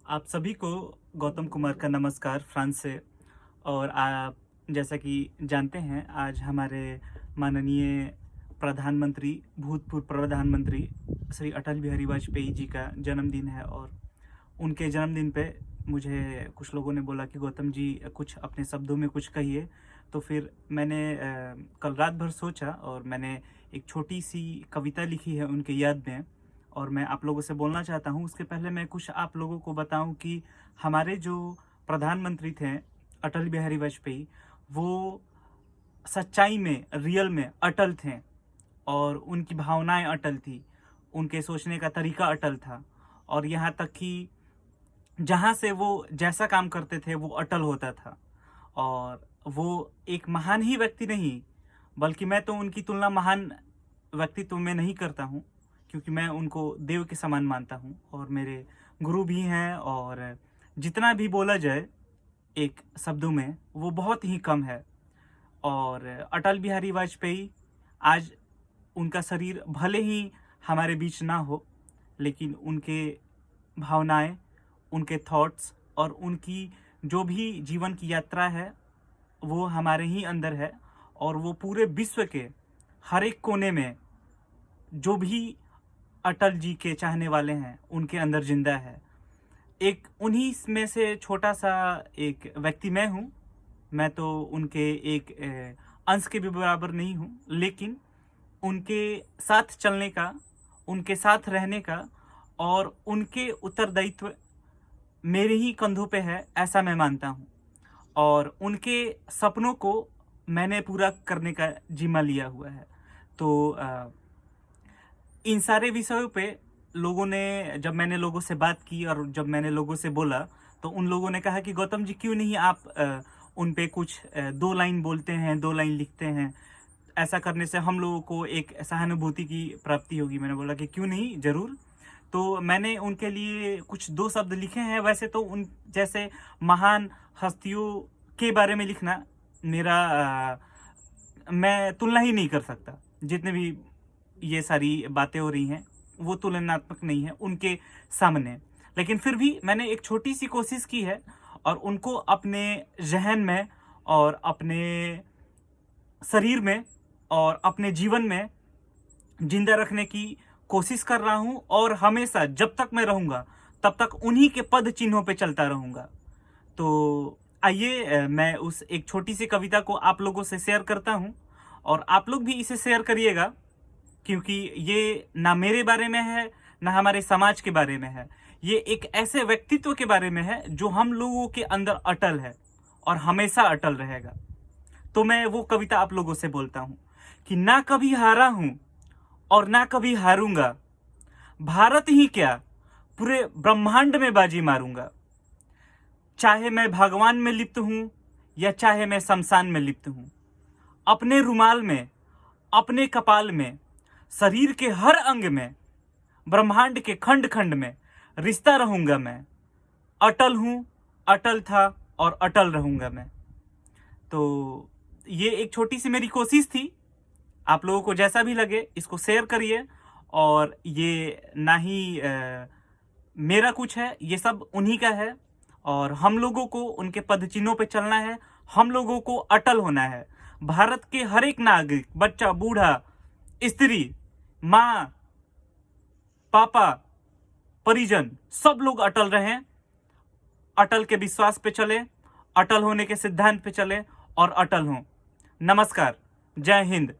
आप सभी को गौतम कुमार का नमस्कार फ्रांस से। और आप जैसा कि जानते हैं, आज हमारे माननीय प्रधानमंत्री, भूतपूर्व प्रधानमंत्री श्री अटल बिहारी वाजपेयी जी का जन्मदिन है। और उनके जन्मदिन पे मुझे कुछ लोगों ने बोला कि गौतम जी कुछ अपने शब्दों में कुछ कहिए। तो फिर मैंने कल रात भर सोचा और मैंने एक छोटी सी कविता लिखी है उनके याद में, और मैं आप लोगों से बोलना चाहता हूँ। उसके पहले मैं कुछ आप लोगों को बताऊँ कि हमारे जो प्रधानमंत्री थे अटल बिहारी वाजपेयी, वो सच्चाई में, रियल में अटल थे। और उनकी भावनाएं अटल थी, उनके सोचने का तरीका अटल था। और यहाँ तक कि जहाँ से वो जैसा काम करते थे वो अटल होता था। और वो एक महान ही व्यक्ति नहीं, बल्कि मैं तो उनकी तुलना महान व्यक्तित्व में नहीं करता हूँ, क्योंकि मैं उनको देव के समान मानता हूँ और मेरे गुरु भी हैं। और जितना भी बोला जाए एक शब्दों में, वो बहुत ही कम है। और अटल बिहारी वाजपेयी, आज उनका शरीर भले ही हमारे बीच ना हो, लेकिन उनके भावनाएं, उनके थॉट्स और उनकी जो भी जीवन की यात्रा है वो हमारे ही अंदर है। और वो पूरे विश्व के हर एक कोने में जो भी अटल जी के चाहने वाले हैं उनके अंदर जिंदा है। एक उन्हीं में से छोटा सा एक व्यक्ति मैं हूँ। मैं तो उनके एक अंश के भी बराबर नहीं हूँ, लेकिन उनके साथ चलने का, उनके साथ रहने का और उनके उत्तरदायित्व मेरे ही कंधों पे है, ऐसा मैं मानता हूँ। और उनके सपनों को मैंने पूरा करने का जिम्मा लिया हुआ है। तो इन सारे विषयों पे लोगों ने, जब मैंने लोगों से बात की और जब मैंने लोगों से बोला, तो उन लोगों ने कहा कि गौतम जी क्यों नहीं आप उन पे कुछ 2 लाइन बोलते हैं, 2 लाइन लिखते हैं। ऐसा करने से हम लोगों को एक सहानुभूति की प्राप्ति होगी। मैंने बोला कि क्यों नहीं, ज़रूर। तो मैंने उनके लिए कुछ 2 शब्द लिखे हैं। वैसे तो उन जैसे महान हस्तियों के बारे में लिखना मेरा मैं तुलना ही नहीं कर सकता। जितने भी ये सारी बातें हो रही हैं वो तुलनात्मक नहीं है उनके सामने। लेकिन फिर भी मैंने एक छोटी सी कोशिश की है और उनको अपने ज़हन में और अपने शरीर में और अपने जीवन में जिंदा रखने की कोशिश कर रहा हूं। और हमेशा जब तक मैं रहूंगा तब तक उन्हीं के पद चिन्हों पे चलता रहूंगा। तो आइए, मैं उस एक छोटी सी कविता को आप लोगों से शेयर करता हूं और आप लोग भी इसे शेयर करिएगा, क्योंकि ये ना मेरे बारे में है, ना हमारे समाज के बारे में है। ये एक ऐसे व्यक्तित्व के बारे में है जो हम लोगों के अंदर अटल है और हमेशा अटल रहेगा। तो मैं वो कविता आप लोगों से बोलता हूं कि ना कभी हारा हूं और ना कभी हारूंगा, भारत ही क्या पूरे ब्रह्मांड में बाजी मारूंगा। चाहे मैं भगवान में लिप्त हूं या चाहे मैं शमशान में लिप्त हूं, अपने रुमाल में, अपने कपाल में, शरीर के हर अंग में, ब्रह्मांड के खंड खंड में रिश्ता रहूंगा मैं। अटल हूं, अटल था और अटल रहूंगा मैं। तो ये एक छोटी सी मेरी कोशिश थी। आप लोगों को जैसा भी लगे इसको शेयर करिए। और ये ना ही मेरा कुछ है, ये सब उन्हीं का है। और हम लोगों को उनके पद चिन्हों पे चलना है, हम लोगों को अटल होना है। भारत के हर एक नागरिक, बच्चा, बूढ़ा, स्त्री, माँ, पापा, परिजन, सब लोग अटल रहें। अटल के विश्वास पे चले, अटल होने के सिद्धांत पे चले और अटल हों। नमस्कार, जय हिंद।